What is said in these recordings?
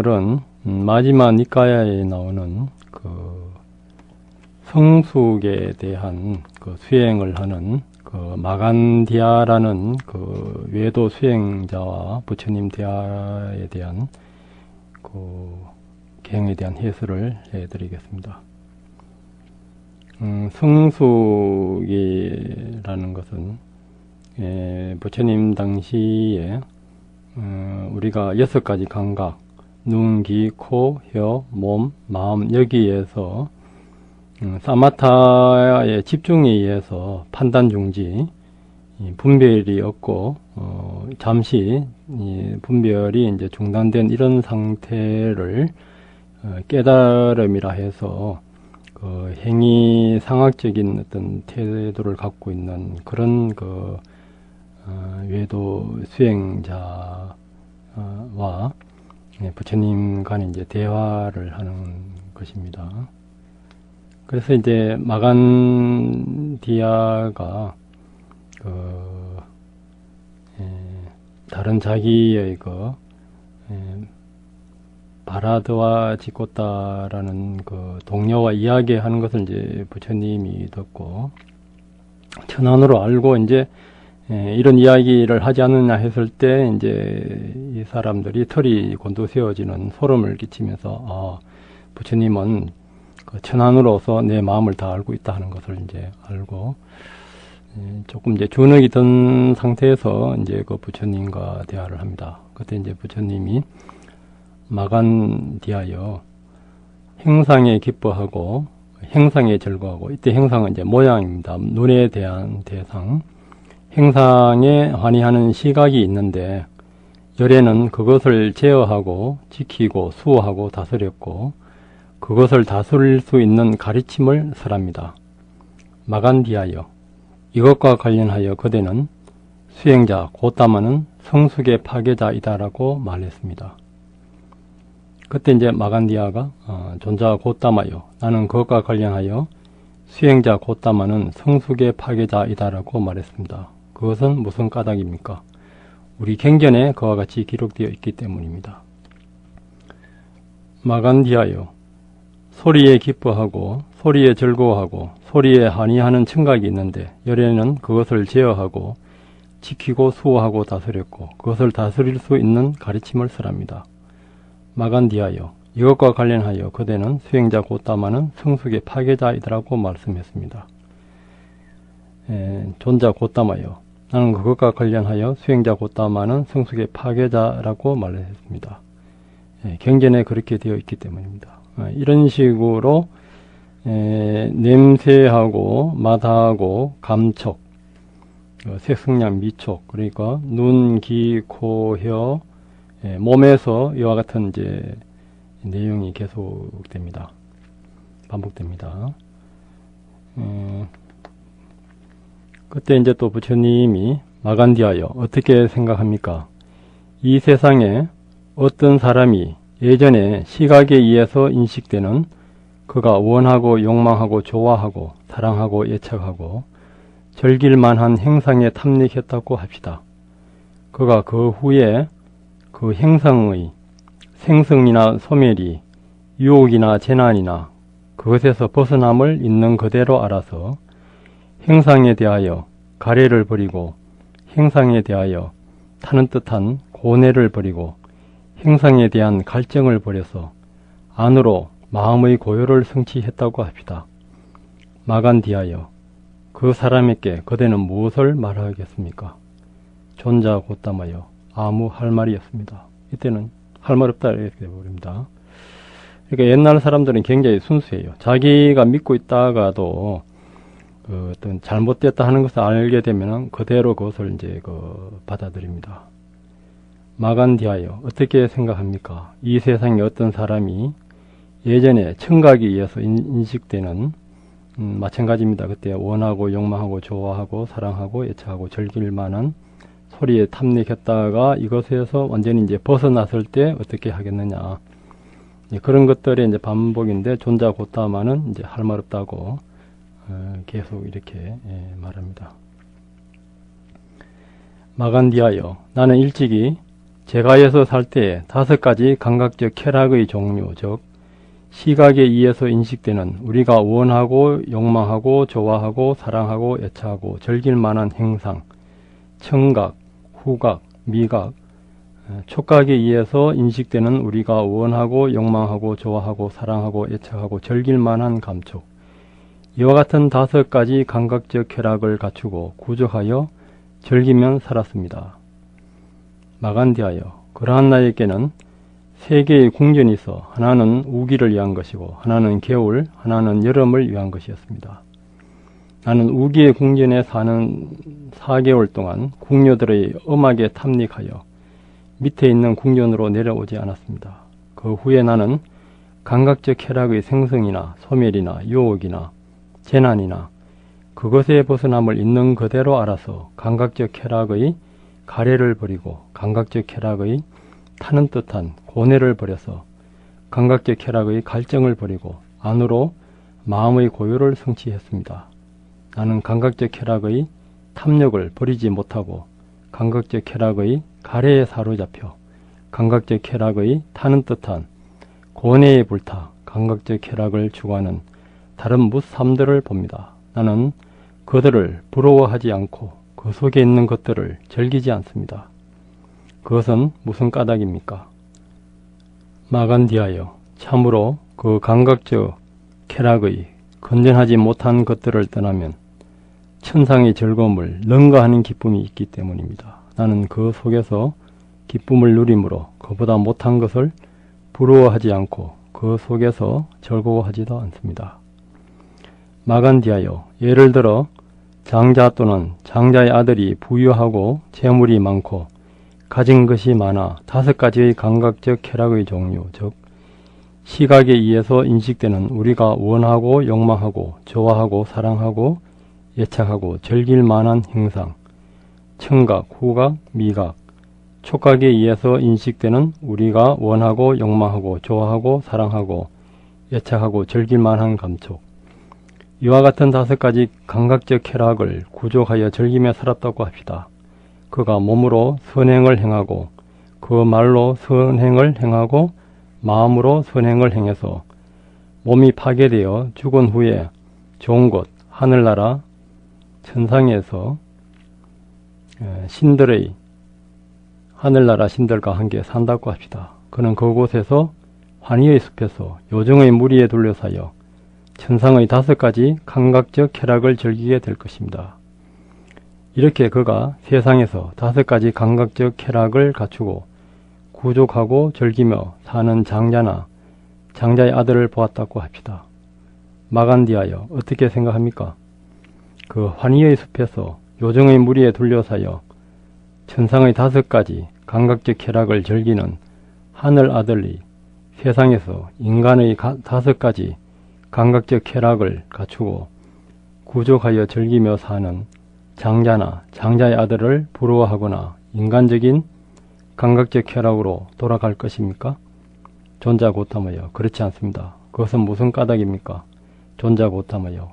오늘은 마지막 니까야에 나오는 그 성숙에 대한 그 수행을 하는 그 마간디아라는 그 외도 수행자와 부처님 대화에 대한 그 개행에 대한 해설을 해드리겠습니다. 성숙이라는 것은 부처님 당시에 우리가 6가지 감각, 눈, 귀, 코, 혀, 몸, 마음 여기에서 사마타의 집중에 의해서 판단 중지 분별이 없고 잠시 분별이 이제 중단된 이런 상태를 깨달음이라 해서 그 행위 상학적인 어떤 태도를 갖고 있는 그런 그 외도 수행자와 부처님 간에 이제 대화를 하는 것입니다. 그래서 이제 마간디아가 다른 자기의 바라드와 지꼬따라는 그 동료와 이야기하는 것을 이제 부처님이 듣고 천안으로 알고 이제 이런 이야기를 하지 않느냐 했을 때 이제 이 사람들이 털이 곤두세워지는 소름을 끼치면서 부처님은 그 천안으로서 내 마음을 다 알고 있다 하는 것을 이제 알고 조금 이제 주눅이 든 상태에서 이제 그 부처님과 대화를 합니다. 그때 이제 부처님이 마간디하여 행상에 기뻐하고 행상에 즐거워하고, 이때 행상은 이제 모양입니다. 눈에 대한 대상. 행상에 환희하는 시각이 있는데 열에는 그것을 제어하고 지키고 수호하고 다스렸고 그것을 다스릴 수 있는 가르침을 설합니다. 마간디하여 이것과 관련하여 그대는 수행자 고따마는 성숙의 파괴자이다라고 말했습니다. 그때 이제 마간디아가 존자 고따마요, 나는 그것과 관련하여 수행자 고따마는 성숙의 파괴자이다라고 말했습니다. 그것은 무슨 까닭입니까? 우리 경전에 그와 같이 기록되어 있기 때문입니다. 마간디아요, 소리에 기뻐하고 소리에 즐거워하고 소리에 환희하는 청각이 있는데 열에는 그것을 제어하고 지키고 수호하고 다스렸고 그것을 다스릴 수 있는 가르침을 설합니다. 마간디아여 이것과 관련하여 그대는 수행자 고따마는 성숙의 파괴자이다라고 말씀했습니다. 존자 고따마여 나는 그것과 관련하여 수행자 고따마는 성숙의 파괴자라고 말했습니다. 경전에 그렇게 되어 있기 때문입니다. 이런 식으로 냄새하고 마다하고 감촉, 색성량 미촉, 그러니까 눈, 귀, 코, 혀, 몸에서 이와 같은 이제 내용이 계속됩니다. 반복됩니다. 그때 이제 또 부처님이 마간디하여 어떻게 생각합니까? 이 세상에 어떤 사람이 예전에 시각에 의해서 인식되는 그가 원하고 욕망하고 좋아하고 사랑하고 애착하고 즐길만한 행상에 탐닉했다고 합시다. 그가 그 후에 그 행상의 생성이나 소멸이 유혹이나 재난이나 그것에서 벗어남을 있는 그대로 알아서 행상에 대하여 가래를 버리고 행상에 대하여 타는 듯한 고뇌를 버리고 행상에 대한 갈증을 버려서 안으로 마음의 고요를 성취했다고 합시다. 마간디하여 그 사람에게 그대는 무엇을 말하겠습니까? 존자 고따마여 아무 할 말이 없습니다. 이때는 할 말 없다 이렇게 되어버립니다. 그러니까 옛날 사람들은 굉장히 순수해요. 자기가 믿고 있다가도 어떤 잘못됐다 하는 것을 알게 되면 그대로 그것을 이제 받아들입니다. 마간디하여 어떻게 생각합니까? 이 세상에 어떤 사람이 예전에 청각에 의해서 인식되는 마찬가지입니다. 그때 원하고 욕망하고 좋아하고 사랑하고 애착하고 즐길 만한 소리에 탐닉했다가 이것에서 완전히 이제 벗어났을 때 어떻게 하겠느냐. 그런 것들의 이제 반복인데 존자 고따마는 이제 할 말 없다고 계속 이렇게 말합니다. 마간디하여 나는 일찍이 제가에서 살 때에 5가지 감각적 쾌락의 종류, 즉 시각에 의해서 인식되는 우리가 원하고 욕망하고 좋아하고 사랑하고 애착하고 즐길 만한 행상, 청각, 후각, 미각, 촉각에 의해서 인식되는 우리가 원하고 욕망하고 좋아하고 사랑하고 애착하고 즐길 만한 감촉, 이와 같은 5가지 감각적 쾌락을 갖추고 구족하여 즐기면 살았습니다. 마간디하여 그러한 나에게는 3개의 궁전이 있어 하나는 우기를 위한 것이고 하나는 겨울, 하나는 여름을 위한 것이었습니다. 나는 우기의 궁전에 사는 4개월 동안 궁녀들의 음악에 탐닉하여 밑에 있는 궁전으로 내려오지 않았습니다. 그 후에 나는 감각적 쾌락의 생성이나 소멸이나 유혹이나 재난이나 그것에 벗어남을 있는 그대로 알아서 감각적 쾌락의 가래를 버리고 감각적 쾌락의 타는 듯한 고뇌를 버려서 감각적 쾌락의 갈증을 버리고 안으로 마음의 고요를 성취했습니다. 나는 감각적 쾌락의 탐욕을 버리지 못하고 감각적 쾌락의 가래에 사로잡혀 감각적 쾌락의 타는 듯한 고뇌에 불타 감각적 쾌락을 추구하는 다른 무삼들을 봅니다. 나는 그들을 부러워하지 않고 그 속에 있는 것들을 즐기지 않습니다. 그것은 무슨 까닭입니까? 마간디하여 참으로 그 감각적 쾌락의 건전하지 못한 것들을 떠나면 천상의 즐거움을 능가하는 기쁨이 있기 때문입니다. 나는 그 속에서 기쁨을 누림으로 그보다 못한 것을 부러워하지 않고 그 속에서 즐거워하지도 않습니다. 마간디하여 예를 들어 장자 또는 장자의 아들이 부유하고 재물이 많고 가진 것이 많아 5가지의 감각적 쾌락의 종류, 즉 시각에 의해서 인식되는 우리가 원하고 욕망하고 좋아하고 사랑하고 애착하고 즐길 만한 행상, 청각, 후각, 미각, 촉각에 의해서 인식되는 우리가 원하고 욕망하고 좋아하고 사랑하고 애착하고 즐길 만한 감촉, 이와 같은 5가지 감각적 쾌락을 구족하여 즐기며 살았다고 합시다. 그가 몸으로 선행을 행하고 그 말로 선행을 행하고 마음으로 선행을 행해서 몸이 파괴되어 죽은 후에 좋은 곳, 하늘나라, 천상에서 신들의 하늘나라 신들과 함께 산다고 합시다. 그는 그곳에서 환희의 숲에서 요정의 무리에 둘러싸여 천상의 5가지 감각적 쾌락을 즐기게 될 것입니다. 이렇게 그가 세상에서 5가지 감각적 쾌락을 갖추고 구족하고 즐기며 사는 장자나 장자의 아들을 보았다고 합시다. 마간디하여 어떻게 생각합니까? 그 환희의 숲에서 요정의 무리에 둘러싸여 천상의 5가지 감각적 쾌락을 즐기는 하늘 아들이 세상에서 인간의 5가지 감각적 쾌락을 갖추고 구족하여 즐기며 사는 장자나 장자의 아들을 부러워하거나 인간적인 감각적 쾌락으로 돌아갈 것입니까? 존자고탐하여 그렇지 않습니다. 그것은 무슨 까닭입니까? 존자고탐하여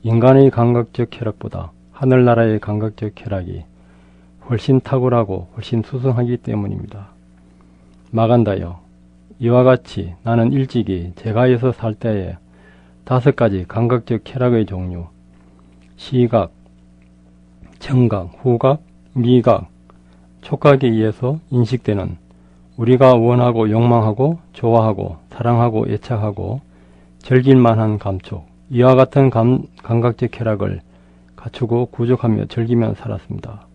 인간의 감각적 쾌락보다 하늘나라의 감각적 쾌락이 훨씬 탁월하고 훨씬 수승하기 때문입니다. 마간다여 이와 같이 나는 일찍이 제가에서 살 때에 5가지 감각적 쾌락의 종류, 시각, 청각, 후각, 미각, 촉각에 의해서 인식되는 우리가 원하고 욕망하고 좋아하고 사랑하고 애착하고 즐길 만한 감촉, 이와 같은 감각적 쾌락을 갖추고 구족하며 즐기며 살았습니다.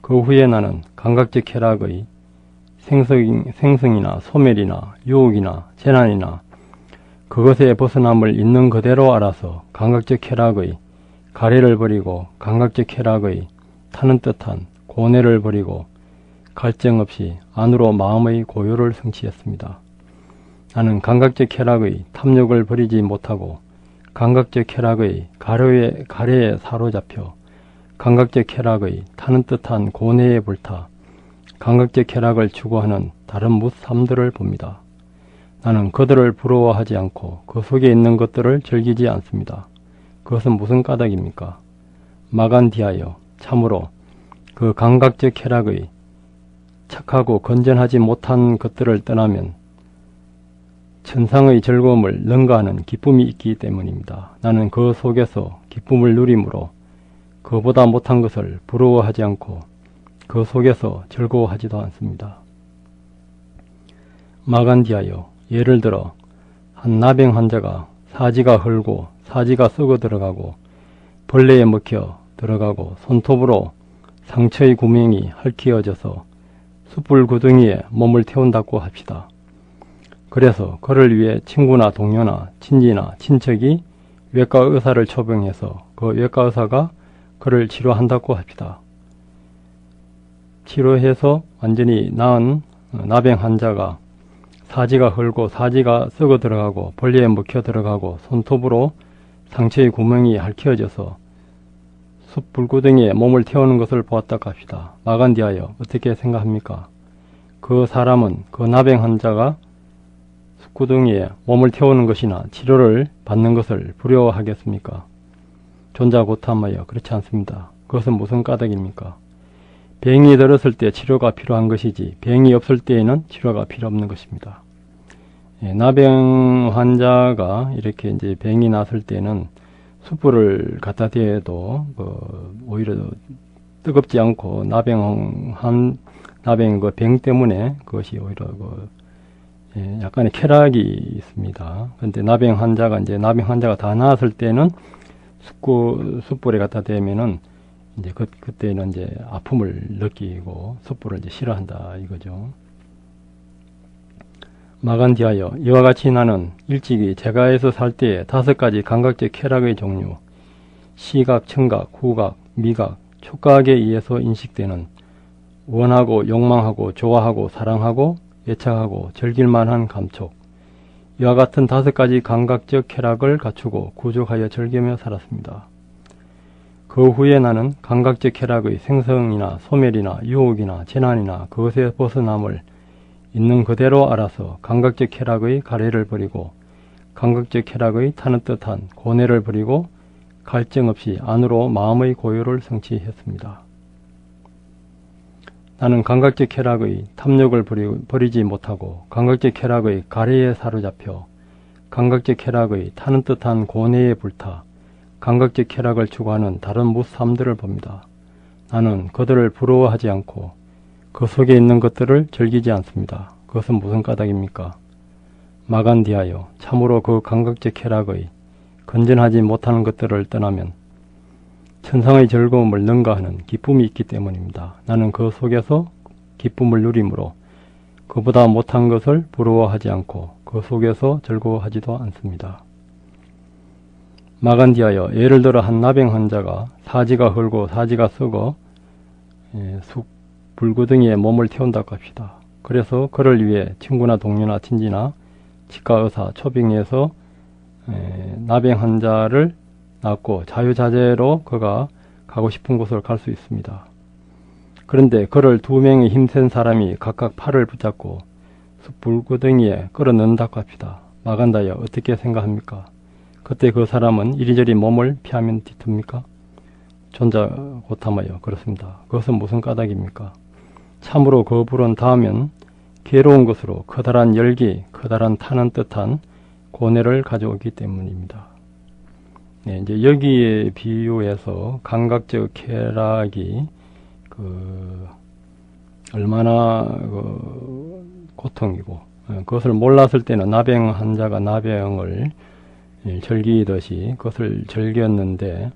그 후에 나는 감각적 쾌락의 생성이나 소멸이나 유혹이나 재난이나 그것에 벗어남을 있는 그대로 알아서 감각적 쾌락의 가래를 버리고 감각적 쾌락의 타는 듯한 고뇌를 버리고 갈증 없이 안으로 마음의 고요를 성취했습니다. 나는 감각적 쾌락의 탐욕을 버리지 못하고 감각적 쾌락의 가래에 사로잡혀 감각적 쾌락의 타는 듯한 고뇌에 불타 감각적 쾌락을 추구하는 다른 무삼들을 봅니다. 나는 그들을 부러워하지 않고 그 속에 있는 것들을 즐기지 않습니다. 그것은 무슨 까닭입니까? 마간디하여 참으로 그 감각적 쾌락의 착하고 건전하지 못한 것들을 떠나면 천상의 즐거움을 능가하는 기쁨이 있기 때문입니다. 나는 그 속에서 기쁨을 누리므로 그보다 못한 것을 부러워하지 않고 그 속에서 즐거워하지도 않습니다. 마간디하여, 예를 들어 한 나병 환자가 사지가 헐고 사지가 썩어 들어가고 벌레에 먹혀 들어가고 손톱으로 상처의 구멍이 핥히어져서 숯불 구덩이에 몸을 태운다고 합시다. 그래서 그를 위해 친구나 동료나 친지나 친척이 외과 의사를 초빙해서 그 외과 의사가 그를 치료한다고 합시다. 치료해서 완전히 나은 나병 환자가 사지가 헐고 사지가 썩어 들어가고 벌레에 먹혀 들어가고 손톱으로 상처의 구멍이 핥혀져서 숯불구덩이에 몸을 태우는 것을 보았다고 합시다. 마간디하여 어떻게 생각합니까? 그 사람은 그 나병 환자가 숯구덩이에 몸을 태우는 것이나 치료를 받는 것을 부러워하겠습니까? 존자고탐하여 그렇지 않습니다. 그것은 무슨 까닭입니까? 병이 들었을 때 치료가 필요한 것이지 병이 없을 때에는 치료가 필요 없는 것입니다. 나병 환자가 이렇게 이제 병이 났을 때는 숯불을 갖다 대도 오히려 뜨겁지 않고 나병 그 병 때문에 그것이 오히려 약간의 쾌락이 있습니다. 그런데 나병 환자가 다 나았을 때는 숯불에 갖다 대면은 이제 그때는 이제 아픔을 느끼고 숯불을 이제 싫어한다 이거죠. 마간디하여, 이와 같이 나는 일찍이 제가에서 살 때에 5가지 감각적 쾌락의 종류, 시각, 청각, 후각, 미각, 촉각에 의해서 인식되는 원하고 욕망하고 좋아하고 사랑하고 애착하고 즐길만한 감촉, 이와 같은 5가지 감각적 쾌락을 갖추고 구족하여 즐기며 살았습니다. 그 후에 나는 감각적 쾌락의 생성이나 소멸이나 유혹이나 재난이나 그것에 벗어남을 있는 그대로 알아서 감각적 쾌락의 가래를 버리고 감각적 쾌락의 타는 듯한 고뇌를 버리고 갈증 없이 안으로 마음의 고요를 성취했습니다. 나는 감각적 쾌락의 탐욕을 버리지 못하고 감각적 쾌락의 가래에 사로잡혀 감각적 쾌락의 타는 듯한 고뇌에 불타 감각적 쾌락을 추구하는 다른 무삼들을 봅니다. 나는 그들을 부러워하지 않고 그 속에 있는 것들을 즐기지 않습니다. 그것은 무슨 까닭입니까? 마간디하여, 참으로 그 감각적 쾌락의 건전하지 못하는 것들을 떠나면 천상의 즐거움을 능가하는 기쁨이 있기 때문입니다. 나는 그 속에서 기쁨을 누리므로 그보다 못한 것을 부러워하지 않고 그 속에서 즐거워하지도 않습니다. 마간디하여, 예를 들어 한 나병 환자가 사지가 헐고 사지가 썩어 불구덩이에 몸을 태운다고 합시다. 그래서 그를 위해 친구나 동료나 친지나 치과 의사 초빙해서 나병 환자를 낳고 자유자재로 그가 가고 싶은 곳을 갈 수 있습니다. 그런데 그를 2명의 힘센 사람이 각각 팔을 붙잡고 숯불구덩이에 끌어넣는다고 합시다. 마간다여, 어떻게 생각합니까? 그때 그 사람은 이리저리 몸을 피하면 뒤틉니까? 존자고탐하여 그렇습니다. 그것은 무슨 까닭입니까? 참으로 그 불은 닿으면 괴로운 것으로 커다란 열기, 커다란 타는 듯한 고뇌를 가져오기 때문입니다. 네, 이제 여기에 비유해서 감각적 쾌락이 얼마나 고통이고 그것을 몰랐을 때는 나병 환자가 나병을 즐기듯이 그것을 즐겼는데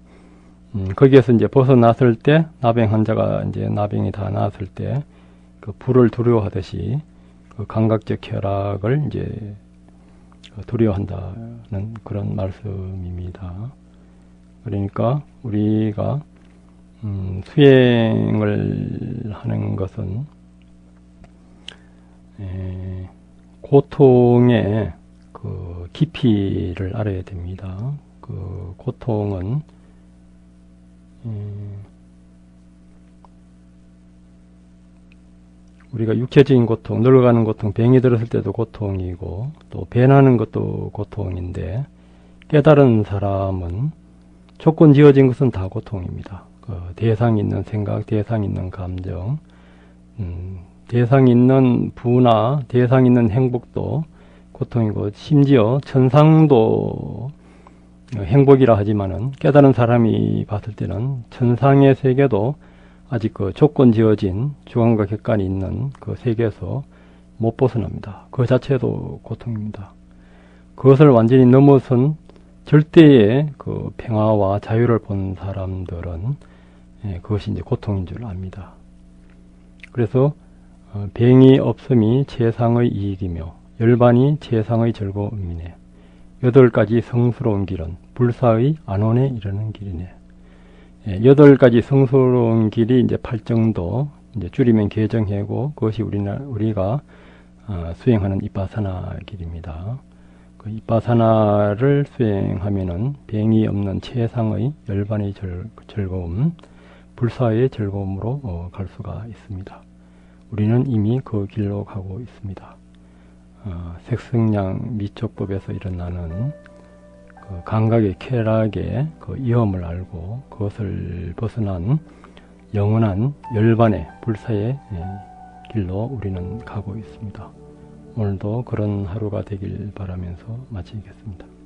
거기에서 이제 벗어났을 때 나병 환자가 이제 나병이 다 나았을 때 그 불을 두려워하듯이 그 감각적 쾌락을 이제 두려워한다는 그런 말씀입니다. 그러니까 우리가 수행을 하는 것은 고통의 그 깊이를 알아야 됩니다. 그 고통은 우리가 육체적인 고통, 늙어가는 고통, 병이 들었을 때도 고통이고 또 배나는 것도 고통인데 깨달은 사람은 조건 지어진 것은 다 고통입니다. 그 대상 있는 생각, 대상 있는 감정, 대상 있는 부나 대상 있는 행복도 고통이고, 심지어 천상도 행복이라 하지만은 깨달은 사람이 봤을 때는 천상의 세계도 아직 그 조건 지어진 주관과 객관이 있는 그 세계에서 못 벗어납니다. 그 자체도 고통입니다. 그것을 완전히 넘어선 절대의 그 평화와 자유를 본 사람들은 그것이 이제 고통인 줄 압니다. 그래서 병이 없음이 최상의 이익이며 열반이 최상의 즐거움이네. 8가지 성스러운 길은 불사의 안온에 이르는 길이네. 8가지 성스러운 길이 이제 8정도, 이제 줄이면 개정해고, 그것이 우리가 수행하는 이빠사나 길입니다. 그 이빠사나를 수행하면은 병이 없는 최상의 열반의 즐거움, 불사의 즐거움으로 갈 수가 있습니다. 우리는 이미 그 길로 가고 있습니다. 색승량 미촉법에서 일어나는 그 감각의 쾌락의 그 위험을 알고 그것을 벗어난 영원한 열반의 불사의 길로 우리는 가고 있습니다. 오늘도 그런 하루가 되길 바라면서 마치겠습니다.